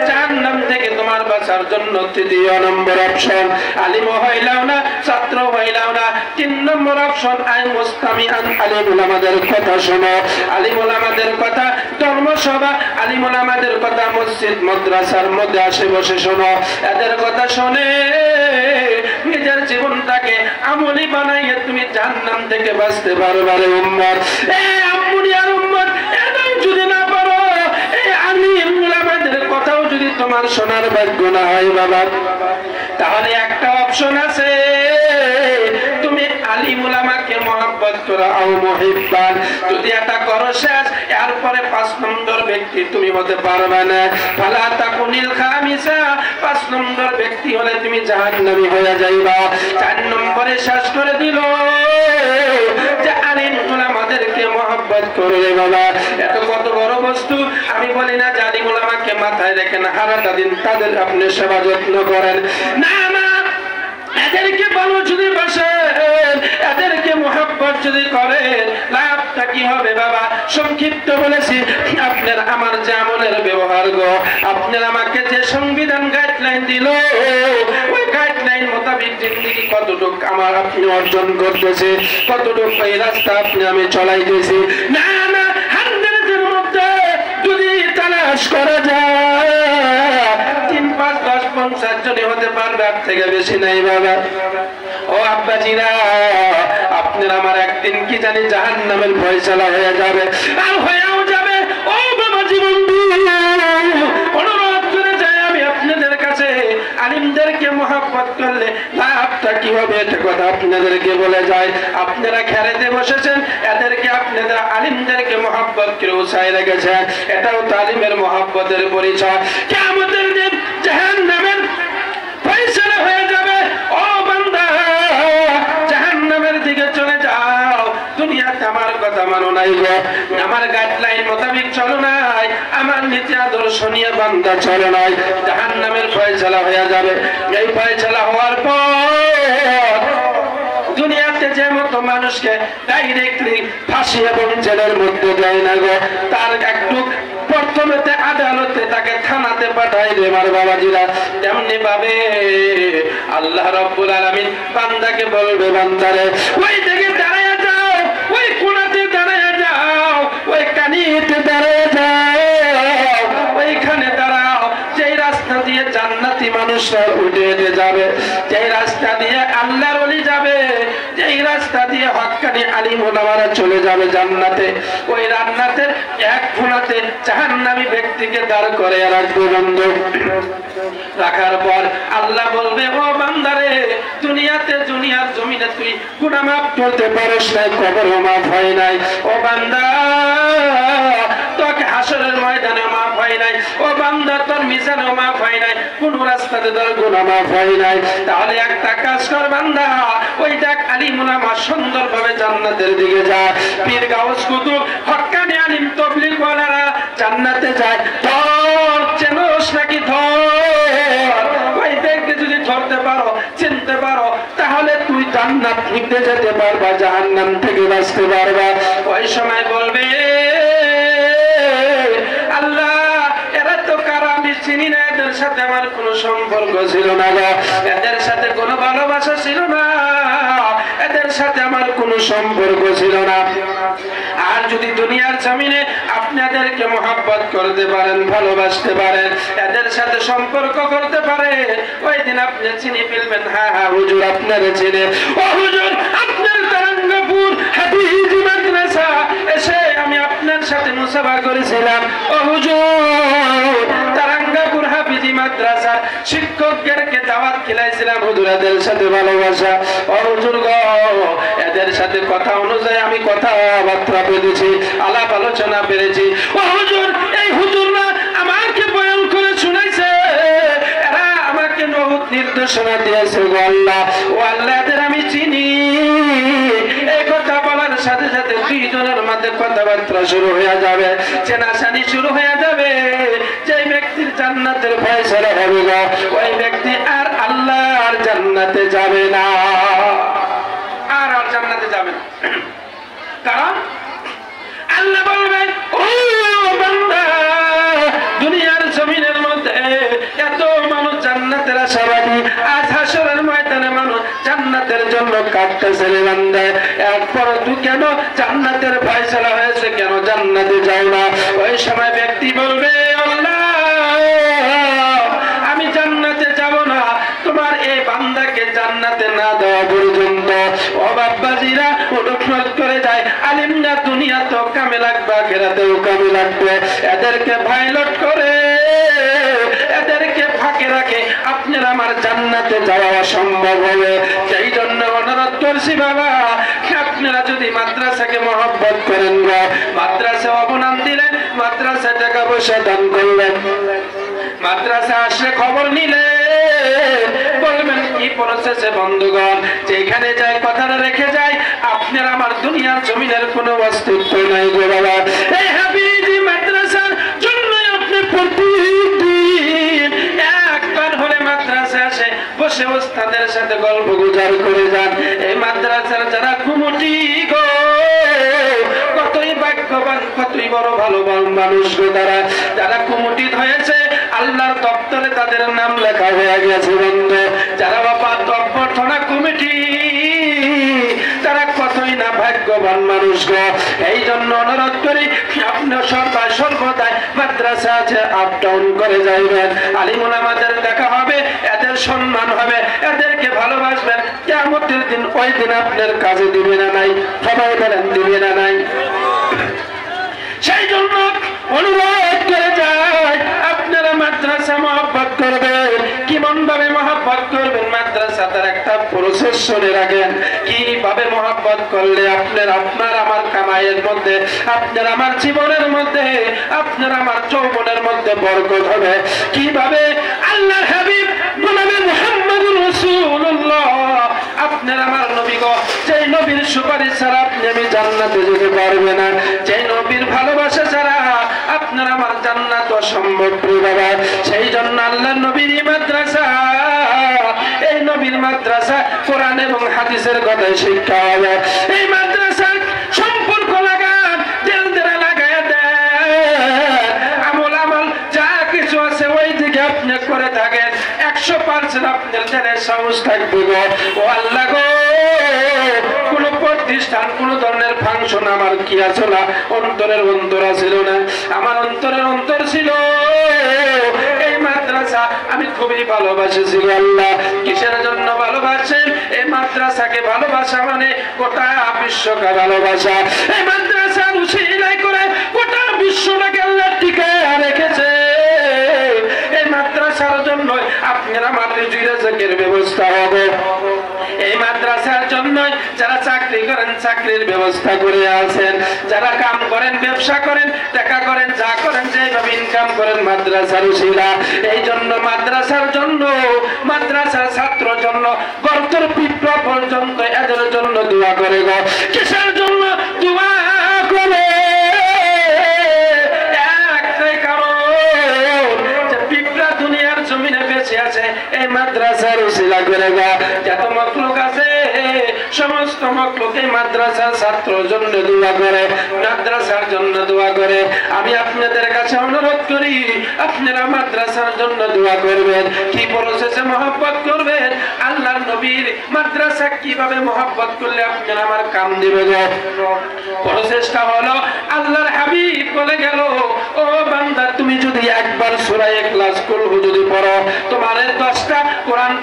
জাহান্নাম থেকে তোমার বাঁচার জন্য তৃতীয় নম্বর অপশন, আলিম হইলাও না, ছাত্র হইলাও না, 3 নম্বর অপশন আই মুস্তামিআন, আলিম উলামাদের কথা শোনো। আলিম উলামাদের কথা ধর্মসভা, আলিম উলামাদের কথা মসজিদ মাদ্রাসার মধ্যে আসে বসে শোনো। এদের কথা শুনে নিজের জীবনটাকে আমলি বানাইয়ে তুমি জাহান্নাম থেকে বাঁচতে পারবে রে উম্মত। এই আম্মুনি আর উম্মত, এটাও যদি না পারো, এই আলিম উলামাদের কথাও যদি তোমার শোনার ভাগ্য না হয় বাবা, তাহলে একটা অপশন আছে, তুমি আলিম উলামাকে মহব্বত করো, আও মুহিব্বান। যদি এটা করো শেষ, এরপরে 5 নম্বর ব্যক্তি তুমি হতে পারবে না। ফালা তাকুনিল খামিসা, 5 নম্বর ব্যক্তি হলে তুমি জাহান্নামী হয়ে যাইবা। 4 নম্বরে শেষ করে দিল যে আলিম উলামাদেরকে মহব্বত করো রে বাবা। এত কত বড় বস্তু, আমি বলি না যে আলিম উলামাকে মাথায় রেখেন সারাটা দিন তাদের আপনি সেবা যত্ন করেন, না না, এদেরকে ভালো যদি বাসেন, এদেরকে মহব্বত যদি করেন, লাভটা কি হবে বাবা? সংক্ষিপ্ত বলেছি, আপনার আমার যে আমলের ব্যবহার গো, আপনার আমাকে যে সংবিধান গাইডলাইন দিল, ওই গাইডলাইন মোতাবেক জিন্দেগি কতটুক আমার আপনি অর্জন করতেছে, কতটুক এই রাস্তা আপনি আমি চলাইতেছি, না না, 100-এর মধ্যে যদি তালাশ করা যায় 3, 5, 10, 50 জনই হতে পারবে, আর থেকে বেশি নাই বাবা। ও আব্বাজিরা, আপনার আমার একদিন কি জানি জাহান্নামের ফয়সালা হয়ে যাবে, আর হয়েও যাবে। ও বাবাজি বন্ধু, অনুরোধ করে যাই আমি আপনাদের কাছে, আলিমদেরকে মহব্বত করলে লাভটা কি হবে এটা কথা আপনাদেরকে বলে যায়। আপনারা খেলাতে বসেছেন, এদেরকে আপনারা আলিমদেরকে মহব্বত করে উৎসাহ রেখেছেন, এটাও তালিমের মহব্বতের পরিচয়। কিয়ামতের দিন জাহান্নামের ফয়সালা হয়ে যাবে। ও বান্দা, জাহান্নামের দিকে চলে যাও, দুনিয়াতে আমার কথা মানো নাই গো, আমার গাইডলাইন মোতাবেক চলো নাই, আমার নীতি আদর্শ নিয়ে বান্দা চলো নাই, জাহান্নামের ফয়সালা হয়ে যাবে। এই ফয়সালা হওয়ার পর দুনিয়াতে যে মতো মানুষকে ডাইরেক্টলি ফাঁসি এবং জেলের মধ্যে দেয় না গো, তার একটু প্রথমেতে আদালতে তাকে থানাতে পাঠায় রে আমার বাবাজিরা, তেমনি ভাবে আল্লাহ রাব্বুল আলামিন বান্দাকে বলবে, বান্দারে ওই দিকে দাঁড়ায় যাও, ওই কোণাতে দাঁড়ায় যাও, ওই কানিতে দাঁড়ায় যাও, ওইখানে দাঁড়াও, যেই রাস্তা দিয়ে জান্নাতি মানুষ মানুষরা উঠে হেঁটে যাবে, যেই রাস্তা দিয়ে আল্লাহর ওলি যাবে, যেই রাস্তা দিয়ে হক্কানি আলিম ওলামারা চলে যাবে জান্নাতে, ওই জান্নাতের এক কোণাতে জাহান্নামী ব্যক্তিকে দাঁড় করে রাখবে বন্ধু। রাখার পর আল্লাহ বলবে, ও বান্দারে, দুনিয়ার জমিনে তুই গুনাহ মাফ করতে পারিস নাই, কবরও মাফ হয় নাই। ও বান্দা, তোকে হাসরের ময়দানে মাফ হয় নাই। ও বান্দা, তোর মিজানেও মাফ হয় নাই, কোন রাস্তাতে তোর গুনাহ মাফ হয় নাই। তাহলে একটা কাজ কর বান্দা, ওই দেখ আলিম উলামা সুন্দরভাবে জান্নাতের দিকে যায়, পীর গাউস কুতুব হক্কানি আলিম তাবলীগ ওয়ালারা জান্নাতে যায়। ধর, চেনোস নাকি? ধর, ওই ব্যক্তি যদি ধরতে পারো, চিনতে পারো, তাহলে তুই জান্নাত নিতে যেতে পারবা, জাহান্নাম থেকে বাঁচতে পারবা। ওই সময় বলবে, আল্লাহ, এরা তো কারা, আমি চিনি না, এদের সাথে আমার কোনো সম্পর্ক ছিল না, এদের সাথে কোনো ভালোবাসা ছিল না, এদের সাথে আমার কোনো সম্পর্ক ছিল না। আর যদি দুনিয়ার জমিনে আপনাদেরকে মহব্বত করতে পারেন, ভালোবাসতে পারেন, এদের সাথে সম্পর্ক করতে পারে, ওই দিন আপনি চিনি ফেলবেন, হ্যাঁ হ্যাঁ হুজুর আপনারা চিনে। ও হুজুর, আপনার তারাঙ্গাপুর হাফিজি মাদ্রাসা এসে আমি আপনার সাথে মুসাফা করেছিলাম। ও হুজুর, তারাঙ্গাপুর হাফিজি মাদ্রাসার শিক্ষকদেরকে দাওয়াত খিলাইছিলাম, হুজুর এদের সাথে ভালোবাসা। ও হুজুর গো, এদের সাথে কথা অনুযায়ী আমি কথাবার্তা পেরেছি, আলাপ আলোচনা পেরেছি। ও হুজুর, এই হুজুররা আমাকে বয়ান করে শুনাইছে, এরা আমাকে বহুত নির্দেশনা দিয়েছে গো আল্লাহ। ও আল্লাহ, এদের আমি চিনি। এই কথা বলার সাথে সাথে দুইজনের মধ্যে কথাবার্তা শুরু হয়ে যাবে, চেনাশানি শুরু হয়ে যাবে। যে ব্যক্তির জান্নাতের ফয়সালা হবে গো, ওই ব্যক্তি আর আল্লাহর জান্নাতে যাবে না, আর জান্নাতে যাবে না। কারণ আল্লাহ বলবেন, ও বান্দা, দুনিয়ার জমিনের মধ্যে এত মানুষ জান্নাতের আশাবাদী, আজ হাসরের ময়দানে মানুষ জান্নাতের জন্য কাঁদতেছে রে বান্দা, এরপর তুই কেন জান্নাতের ফয়সালা হয়েছে, কেন জান্নাতে যাও না? ওই সময় ব্যক্তি বলবে, আল্লাহ, আমি জান্নাতে যাব না তোমার এই বান্দাকে জান্নাতে না দেওয়া পর্যন্ত। ও বাব্বাজিরা, উঠফট করে যায়, আলিমরা দুনিয়া তো কামে লাগবে, আখিরাতেও কামে লাগবে। এদেরকে ভাইলট করে, এদেরকে ফাঁকে রাখে আপনার আমার জান্নাতে যাওয়া অসম্ভব হবে। সেই জন্য অনুরোধ করছি বাবা, আপনারা যদি মাদ্রাসাকে মহব্বত করেন, মাদ্রাসা অবদান দিলেন, মাদ্রাসা টাকা পয়সা দান করলেন, মাদ্রাসা আসলে খবর নিলে বলবেন কি প্রসেসে বন্ধুগণ, যেখানে যায় কথাটা রেখে যায়, আপনার আমার দুনিয়ার জমিনের কোনো অস্তিত্ব নাই গো বাবা। এই হাফিজি মাদ্রাসার জন্য আপনি প্রতিদিন একবার হলে মাদ্রাসা আসে, বসে ওস্তাদের সাথে গল্প গুজব করে যান। এই মাদ্রাসার যারা কুমুটি গো, কতই ভাগ্যবান, কতই বড় ভালো মানুষ গো তারা, যারা কুমুটি হয়েছে, আল্লাহর দপ্তরে তাদের নাম লেখা হয়ে গেছে বন্ধু। যারা বাবা অভ্যর্থনা কমিটি, তারা কতই না ভাগ্যবান মানুষ গো। এই জন্য অনুরোধ করি, আপনি সর্বদাই মাদ্রাসা আছে, আপ ডাউন করে যাইবেন, আলিম উলামাদের দেখা হবে, এদের সম্মান হবে, এদেরকে ভালোবাসবেন। কিয়ামতের দিন, ওই দিন আপনার কাজে দিবে না নাই? সবাই বলেন, দিবে না নাই? সেই জন্য অনুরোধ করে যায়, আপনারা মাদ্রাসা মহব্বত করবেন। কিমন ভাবে মহব্বত করবেন? মাদ্রাসা তার একটা প্রসেস শুনে রাখেন, কিভাবে মহব্বত করলে আপনার আমার কামাইয়ের মধ্যে, আপনার আমার জীবনের মধ্যে, আপনার আমার যৌবনের মধ্যে বরকত হবে। কিভাবে আল্লাহর হাবিব গোলামে মুহাম্মদুর রাসূলুল্লাহ, আপনার আমার নবী গো, যেই নবীর সুপারিশ ছাড়া আপনি আমি জান্নাতে যেতে পারবে না, যেই নবীর ভালোবাসা ছাড়া আপনার আমার জান্নাত অসম্ভব বাবা। সেই জন্য আল্লাহর নবীর মাদ্রাসা, এই নবীর মাদ্রাসা কোরআন এবং হাদিসের কথাই শিক্ষা হবে। এই মাদ্রাসার সম্পর্ক লাগান, দিল দ্বারা লাগায় দেন, আমল আমল যা কিছু আছে ওই দিকে আপনি করে থাকেন, 100% আপনার দেনের সাহস থাকবে গো। ও আল্লাহ গো, কোন প্রতিষ্ঠান, কোন ধরনের ফাংশন আমার কি আছে না, অন্তরের অন্তর ছিল না, আমার অন্তরের অন্তর ছিল এই মাদ্রাসা মাদ্রাসা আমি খুবই ভালোবাসেছি আল্লাহ। কিসের জন্য ভালোবাসেন? এই মাদ্রাসাকে ভালোবাসা মানে গোটা বিশ্বকে ভালোবাসা। এই মাদ্রাসা উসিলাই করে গোটা বিশ্বটাকে আল্লাহ টিকায় রেখেছে। এই মাদ্রাসার জন্য আপনারা রিজিকের ব্যবস্থা হবে। এই মাদ্রাসার জন্য যারা চাকরি করেন চাকরির ব্যবস্থা করে আছেন, যারা কাম করেন ব্যবসা করেন টাকা করেন যা করেন যেভাবে ইনকাম করেন মাদ্রাসার উসিলা। এই জন্য মাদ্রাসার জন্য মাদ্রাসার ছাত্রর জন্য গর্তের পিঁপড়া পর্যন্ত এদের জন্য দোয়া করে গো। কিসের জন্য দোয়া করে? একটাই কারণ, যে পিঁপড়া দুনিয়ার জমিনে বেঁচে আছে এই মাদ্রাসার উসিলা করে গো। যত মখলুক আছে সমস্ত মখলুক এই মাদ্রাসার ছাত্রর জন্য দোয়া করে, মাদ্রাসার জন্য দোয়া করে। আমি আপনাদের কাছে অনুরোধ করি আপনারা মাদ্রাসার জন্য দোয়া করবেন। কি প্রসেসে মহব্বত করবেন? আল্লাহর নবীর মাদ্রাসা কিভাবে মহব্বত করলে আপনারা আমার কাম দিবে গো। প্রসেসটা হলো আল্লাহর হাবিব বলে গেল, ও বান্দা তুমি যদি একবার সূরা ইখলাস কুলহু যদি পড়ো তোমার 10টা কোরআন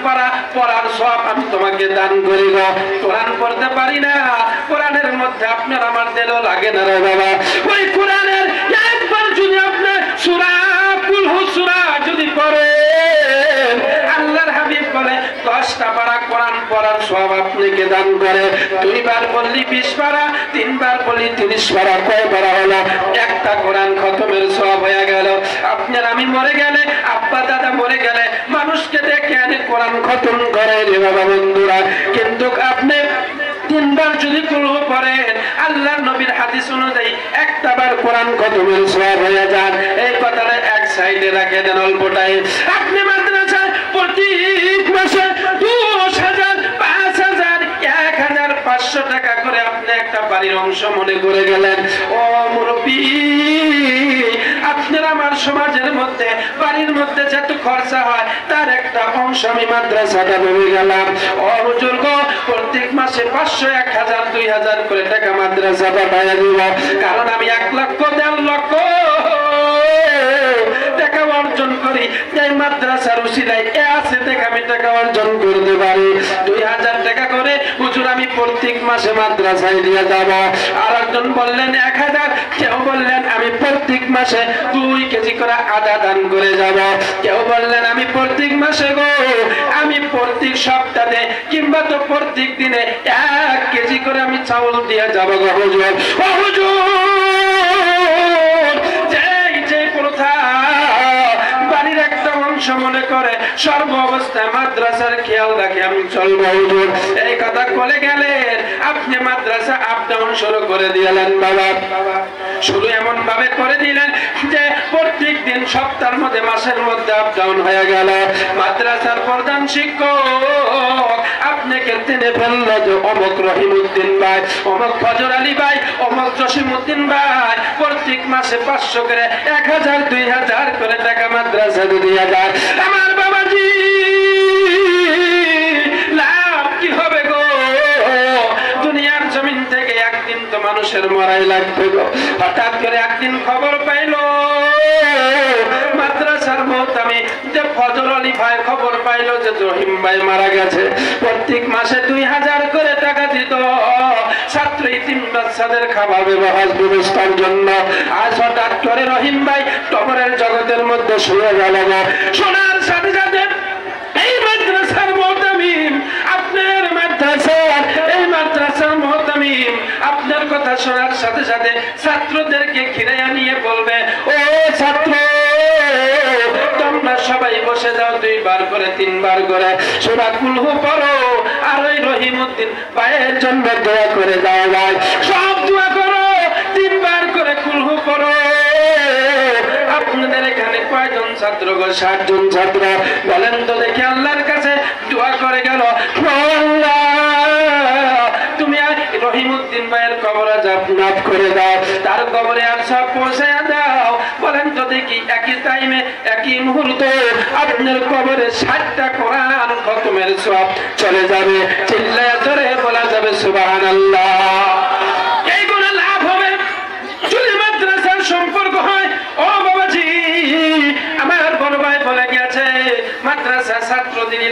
পড়ার সওয়াব আমি তোমাকে দান করি গো। কোরআন পড়তে পারি না, কোরআনের মধ্যে আপনার আমার দিলও লাগে না রে বাবা। ওই কোরআনের একবার যদি আপনি সূরা কুলহু সূরা যদি পড়েন আল্লাহর হাবিব বলে 10টা পারা কোরআন পড়ার সওয়াব আপনাকে দান করে। 2 বার পড়লি 20 পারা, 3 বার পড়লি 30 পারা। কয় পারা হলো? একটা কোরআন খতমের সওয়াব হয়ে গেল। আপনার আমি মরে গেলে, আব্বা দাদা মরে গেলে মানুষকে ডেকে আনে কোরআন খতম করে রে বাবা বন্ধুরা। কিন্তু আপনি 3 বার যদি কুলহু পড়েন আল্লাহর নবীর হাদিস অনুযায়ী একটা বার কোরআন খতমের সওয়াব হয়ে যান। এই কথাটা এক সাইডে রাখে দেন অল্পটাই। আপনি মাদ্রাসায় প্রত্যেক মাসে 20,000, 5,000, 1,500 টাকা করে আপনি একটা বাড়ির অংশ মনে করে গেলেন। ও মুরব্বী, আপনার আমার সমাজের মধ্যে বাড়ির মধ্যে যত খরচা হয় তার একটা অংশ আমি মাদ্রাসাটা ভেবে গেলাম। ও হুজুর গো, প্রত্যেক মাসে 500, 1,000, 2,000 করে টাকা মাদ্রাসা পাঠাইয়া দিব। কারণ আমি 1 লক্ষ 1.5 লক্ষ টাকা অর্জন করি এই মাদ্রাসার উসিলায়। আছে থেকে আমি টাকা অর্জন করতে পারি। 2,000 টাকা করে হুজুর আমি প্রত্যেক মাসে মাদ্রাসায় দিয়ে যাব। আর একজন বললেন 1,000, কেউ বললেন আমি প্রত্যেক মাসে 2 কেজি করে আদা দান করে যাব। কেউ বললেন আমি প্রত্যেক মাসে গো আমি প্রত্যেক সপ্তাহে কিংবা তো প্রত্যেক দিনে 1 কেজি করে আমি চাউল দিয়ে যাব গো হুজুর। ও হুজুর, যে প্রথা বাড়ির একটা অংশ মনে করে সর্ব অবস্থায় মাদ্রাসার খেয়াল রাখে আমি চলবো হুজুর। এই কথা বলে গেলেন, আপনি মাদ্রাসা আপ ডাউন শুরু করে দিলেন বাবা। শুরু এমন ভাবে করে দিলেন যে প্রত্যেক দিন সপ্তাহের মধ্যে মাসের মধ্যে আপ ডাউন হয়ে গেল। মাদ্রাসার প্রধান শিক্ষক আপনাকে টেনে ফেললো যে অমুক রহিমউদ্দিন ভাই, অমুক ফজর আলী ভাই, অমুক জসিমউদ্দিন ভাই প্রত্যেক মাসে 500 করে, 1,000, 2,000 করে টাকা মাদ্রাসা দিয়ে যায়। আমার বাবাজি লাভ কি হবে গো? দুনিয়ার জমিন থেকে একদিন তো মানুষের মরাই লাগবে গো। হঠাৎ করে একদিন খবর পাইলো মাদ্রাসার মোহতামি যে ফজর আলী ভাই খবর পাইলো যে জহিম ভাই মারা গেছে। প্রত্যেক মাসে 2,000 করে টাকা দিত ছাত্র ইতিম বাচ্চাদের খাবার ব্যবস্থার জন্য। আজ হঠাৎ করে রহিম ভাই কবরের জগতের মধ্যে শুয়ে গেল। শোনার সাথে সাথে এই মাদ্রাসার মোহতামিম, আপনার মাদ্রাসার এই মাদ্রাসার মোহতামিম আপনার কথা শোনার সাথে সাথে ছাত্রদেরকে ঘিরে আনিয়ে বলবে, ও ছাত্র তোমরা সবাই বসে যাও, 2 বার করে 3 বার করে সূরা কুলহু পড়ো আর ওই রহিমউদ্দিন ভাইয়ের জন্য দোয়া করে দাও ভাই। সব দোয়া করো, 3 বার করে কুলহু পড়ো। আপনাদের এখানে কয়জন ছাত্র গো? 60 জন ছাত্র। বলেন তো দেখি আল্লাহর কাছে দোয়া করে গেল, আল্লাহ তুমি রহিমউদ্দিন ভাইয়ের কবরে মাফ করে দাও, তার কবরে আর সব পৌঁছায়া দাও। বলেন তো দেখি একই টাইমে একই মুহূর্তে আপনার কবরে 60টা কোরআন খতমের সওয়াব চলে যাবে। চিল্লায়া ধরে বলা যাবে সুবহানাল্লাহ। এইগুলো লাভ হবে যদি মাদ্রাসার সম্পর্ক হয়। ও বাবাজি, আমার বড় ভাই বলে গেছে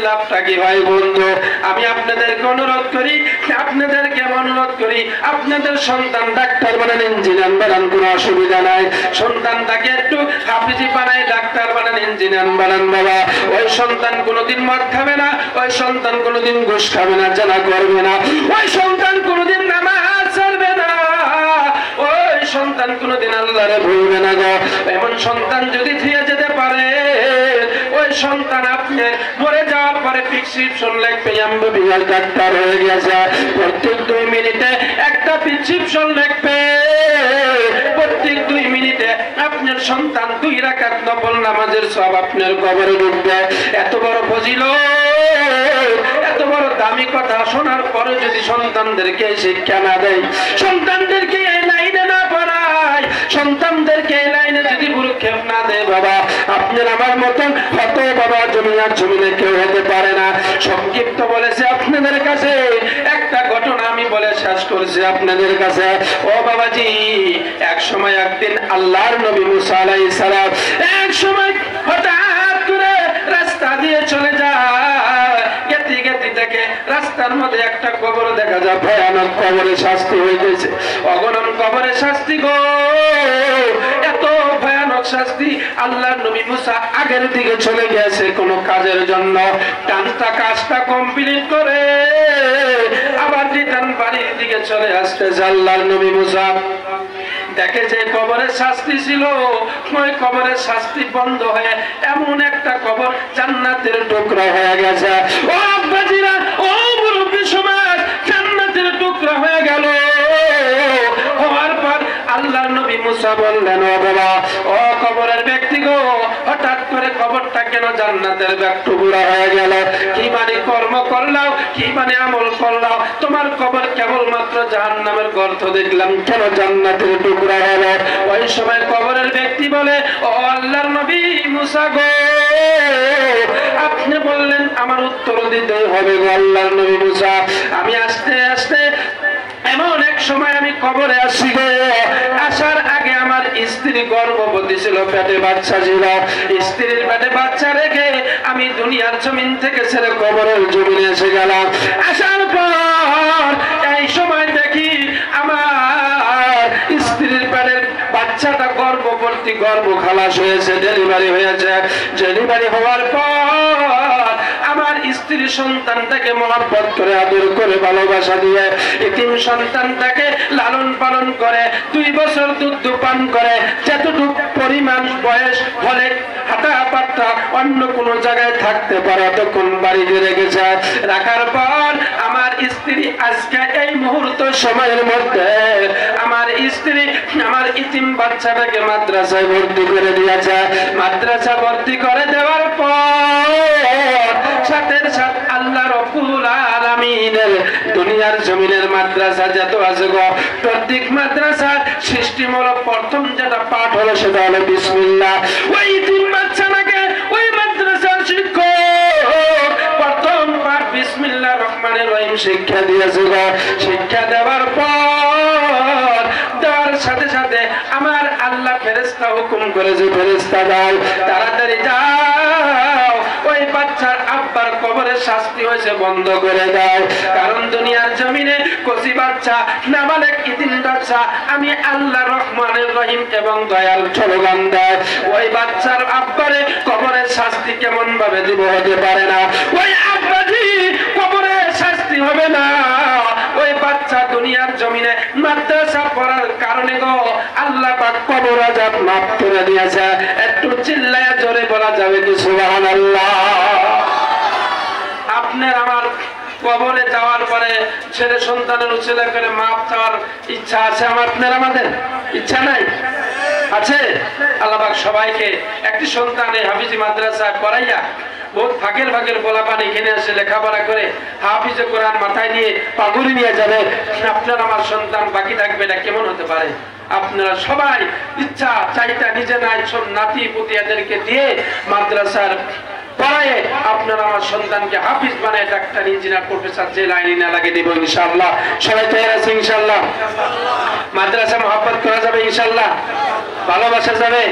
লাভটা কি ভাই বন্ধু? আমি আপনাদেরকে অনুরোধ করি, আপনাদেরকে অনুরোধ করি, আপনাদের সন্তান ডাক্তার বানান, ইঞ্জিনিয়ার বানান, কোনো অসুবিধা নাই। সন্তানটাকে একটু হাফিজি বানাই, ডাক্তার বানান, ইঞ্জিনিয়ার বানান বাবা। ওই সন্তান কোনোদিন মদ খাবে না, ওই সন্তান কোনোদিন ঘুষ খাবে না, জানা করবে না, ওই সন্তান কোনোদিন নামাজ ছাড়বে না, ওই সন্তান কোনোদিন আল্লাহরে ভুলবে না গো। এমন সন্তান যদি দিয়ে যেতে পারে, ওই সন্তান আপনি মরে যাওয়ার পরে প্রেসক্রিপশন লিখবে, এমবিবিএস ডাক্তার হয়ে গেছে। প্রত্যেক 2 মিনিটে একটা প্রেসক্রিপশন লিখবে, প্রত্যেক 2 মিনিটে আপনার সন্তান 2 রাকাত নফল নামাজের সওয়াব আপনার কবরে ঢুকবে। এত বড় ফজিলত, এত বড় দামি কথা শোনার পরে যদি সন্তানদেরকে শিক্ষা না দেয়, সন্তানদেরকে এই লাইনে না পড়ায়, সন্তানদেরকে এই লাইনে যদি ভ্রুক্ষেপ না দেয় বাবা, আপনার আমার মতন কত বাবা জমিনার জমিনে কেউ হতে পারে না। সংক্ষিপ্ত বলেছে আপনাদের কাছে একটা ঘটনা আমি বলে শেষ করছি আপনাদের কাছে। ও বাবাজি, এক সময় একদিন আল্লাহর নবী মুসা আলাইহিস সালাম এক সময় হঠাৎ করে রাস্তা দিয়ে চলে যায়, গেতে গেতে দেখে রাস্তার মধ্যে একটা কবর দেখা যায়, ভয়ানক কবরে শাস্তি হইতেছে, অগণন কবরে শাস্তি গো, এত ভয়ানক শাস্তি। আল্লাহর নবী মুসা আগের দিকে চলে গেছে কোন কাজের জন্য, টানটা কাজটা কমপ্লিট করে আবার রিটার্ন বাড়ির দিকে চলে আসতেছে। আল্লাহর নবী মুসা দেখে যে কবরের শাস্তি ছিল, ওই কবরের শাস্তি বন্ধ হয়ে এমন একটা কবর জান্নাতের টুকরা হয়ে গেছে। ও আব্বাজিরা, ও মুরব্বী সমাজ, জান্নাতের টুকরা হয়ে গেল। হওয়ার পর আল্লাহর নবী মুসা বললেন, ও বাবা, ও কবরের ব্যক্তি গো, হঠাৎ করে কবরটা কেন জান্নাতের টুকরা হয়ে গেল? কি মানে কর্ম করলাও, কি মানে আমল করলাও, তোমার কবর কেবলমাত্র জাহান্নামের গর্ত দেখলাম, কেন জান্নাতের টুকরা হলো? ওই সময় কবরের ব্যক্তি বলে, ও আল্লাহর নবী মুসা গো, আপনি বললেন আমার উত্তর দিতে হবে গো আল্লাহর নবী মুসা। আমি আস্তে আস্তে এমন এক সময় আমি কবরে আসি গো, আসার আগে আমার স্ত্রী গর্ভবতী ছিল, পেটে বাচ্চা ছিল, স্ত্রীর পেটে বাচ্চা রেখে আমি দুনিয়ার জমিন থেকে ছেড়ে কবরের জমিনে এসে গেলাম। আসার পর এই সময় দেখি আমার স্ত্রীর পেটের বাচ্চাটা গর্ভবতী, গর্ভ খালাস হয়েছে, ডেলিভারি হয়েছে। ডেলিভারি হওয়ার পর আমার স্ত্রী সন্তানটাকে মহব্বত করে, আদর করে, ভালোবাসা দিয়ে এতিম সন্তানটাকে লালন পালন করে, 2 বছর দুধ পান করে, যতটুকু পরিমাণ বয়স হলে হাঁটা পাট্টা অন্য কোনো জায়গায় থাকতে পারে তখন বাড়িতে রেখেছে। রাখার পর আমার স্ত্রী আজকে এই মুহূর্ত সময়ের মধ্যে আমার স্ত্রী আমার ইতিম বাচ্চাটাকে মাদ্রাসায় ভর্তি করে দিয়েছে। মাদ্রাসা ভর্তি করে দেওয়ার পর সাথে সাথে আল্লাহ রাব্বুল আলামিনের দুনিয়ার জমিনের মাদ্রাসা যত আছে গো, প্রত্যেক মাদ্রাসার সৃষ্টিমূলক প্রথম যেটা পাঠ হলো সেটা হলো বিসমিল্লাহ। ওই ইতিম বাচ্চাটাকে ওই মাদ্রাসার শিক্ষক প্রথম পাঠ বিসমিল্লাহির রহমানির রহিম শিক্ষা দিয়েছে গো। শিক্ষা দেওয়ার পর দেওয়ার সাথে সাথে আমার আল্লাহ ফেরেশতা হুকুম করেছে, ফেরেশতা দাও, তাড়াতাড়ি যাও, ওই বাচ্চার আব্বার কবরের শাস্তি হয়েছে বন্ধ করে দাও। কারণ দুনিয়ার জমিনে কচি বাচ্চা, নাবালেগ ইতিম বাচ্চা আমি আল্লাহ রহমানের রহিম এবং দয়াল স্লোগান দেয়, ওই বাচ্চার আব্বারে কবরের শাস্তি কেমন ভাবে দিব? হতে পারে না। ওই আব্বাজি কবরের শাস্তি হবে না। ওই বাচ্চা দুনিয়ার জমিনে মাদ্রাসা পড়ার কারণে গো আল্লাহ পাক কবর আযাব মাফ করে দিয়েছে। একটু চিল্লায়া জোরে বলা যাবে কি সুবহানাল্লাহ? আপনার আমার কবরে যাওয়ার পরে ছেলে সন্তানের উচিলা করে মাপ চাওয়ার ইচ্ছা আছে আমার, আপনার আমাদের ইচ্ছা নাই? আছে? আল্লাহ পাক সবাইকে একটি সন্তানে হাফিজি মাদ্রাসায় পড়াইয়া বহুত ভাগের ভাগের পোলাপান এখানে এসে লেখাপড়া করে হাফিজে কোরআন মাথায় নিয়ে পাগুড়ি নিয়ে যাবে, আপনার আমার সন্তান বাকি থাকবে না, কেমন হতে পারে? আপনারা সবাই ইচ্ছা চাইটা নিজে নাই সব নাতি পুতিয়াদেরকে দিয়ে মাদ্রাসার পড়ায় আপনারা আমার সন্তানকে হাফিজ বানায় ডাক্তার, ইঞ্জিনিয়ার, প্রফেসর যে লাইনে না লাগে দিব ইনশাআল্লাহ। সবাই তৈরি আছে ইনশাআল্লাহ? মাদ্রাসা মহব্বত করা যাবে ইনশাআল্লাহ? ভালোবাসা যাবে?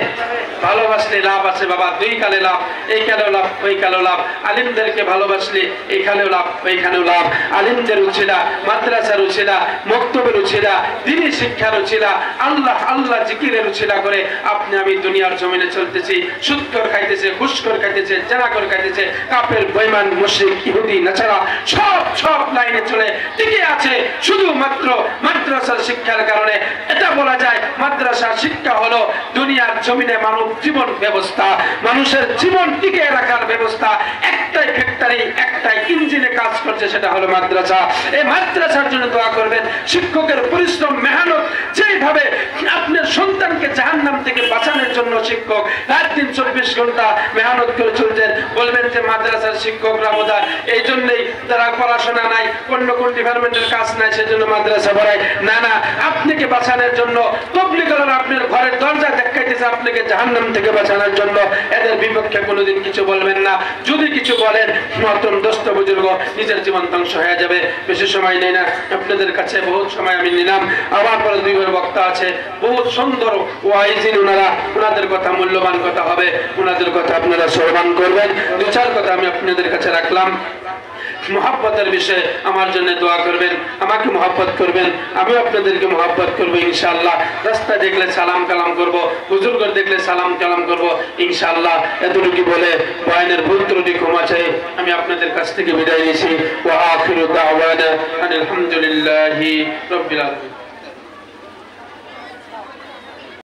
ভালোবাসলে লাভ আছে বাবা, দুই কালে লাভ, এই কালেও লাভ ওই কালেও লাভ। আলিমদেরকে ভালোবাসলে এইখানেও লাভ ওইখানেও লাভ। আলিমদের উছিলা, মাদ্রাসার উছিলা, মক্তবের উছিলা, দ্বীনি শিক্ষার উছিলা, আল্লাহ আল্লাহ জিকিরের উছিলা করে আপনি আমি দুনিয়ার জমিনে চলতেছি। সুদখোর খাইতেছে, ঘুষখোর খাইতেছে, জানাখোর খাইতেছে, কাফের, বেঈমান, মুশরিক, ইহুদি, নাসারা সব লাইনে চলে টিকে আছে শুধুমাত্র মাদ্রাসার শিক্ষার কারণে। এটা বলা যায় মাদ্রাসা শিক্ষা হলো দুনিয়ার জমিনে মানব জীবন ব্যবস্থা, মানুষের জীবন টিকে রাখার ব্যবস্থা। একটাই ফ্যাক্টরি, একটাই ইঞ্জিনে কাজ করছে, সেটা হলো মাদ্রাসা। এই মাদ্রাসার জন্য দোয়া করবেন। শিক্ষকের পরিশ্রম, মেহনত, যেভাবে আপনার সন্তানকে জাহান্নাম থেকে বাঁচানোর জন্য শিক্ষক রাত দিন 24 ঘন্টা মেহনত করে চলছেন, বলবেন যে মাদ্রাসার শিক্ষকরা বোধহয় এই জন্যই তারা পড়াশোনা নাই, অন্য কোন ডিপার্টমেন্টের কাজ নাই, সেজন্য মাদ্রাসা পড়ায়। না না, আপনাকে বাঁচানোর জন্য তবলিগরা আপনার ঘরের দরজা দেখাইতেছে আপনাকে জাহান্নাম থেকে বাঁচানোর জন্য। এদের বিপক্ষে কোনোদিন কিছু বলবেন না। যদি কিছু বলেন, মতন দোস্ত বুজুর্গ, নিজের জীবন ধ্বংস হয়ে যাবে। বেশি সময় নেই না, আপনাদের কাছে বহুত সময় আমি নিলাম। আমার পরে দুইবার বক্তা আছে, বহুত সুন্দর ওয়াইজিন, ওনাদের কথা মূল্যবান কথা হবে, ওনাদের কথা আপনারা সম্মান করবেন। দু চার কথা আমি আপনাদের কাছে রাখলাম। মোহাব্বতের বিষয়ে আমার জন্য দোয়া করবেন, আমাকে মোহাব্বত করবেন, আমি আপনাদেরকে মোহাব্বত করবো ইনশাআল্লাহ। রাস্তা দেখলে সালাম কালাম করব, বুজুর্গ দেখলে সালাম কালাম করব ইনশাআল্লাহ। এতটুকু বলে বয়ানের ভুল ত্রুটি ক্ষমা চাই আমি আপনাদের কাছ থেকে বিদায় নিয়েছি। ওয়া আখিরু দাওয়ানা আলহামদুলিল্লাহি রাব্বিল আলামিন।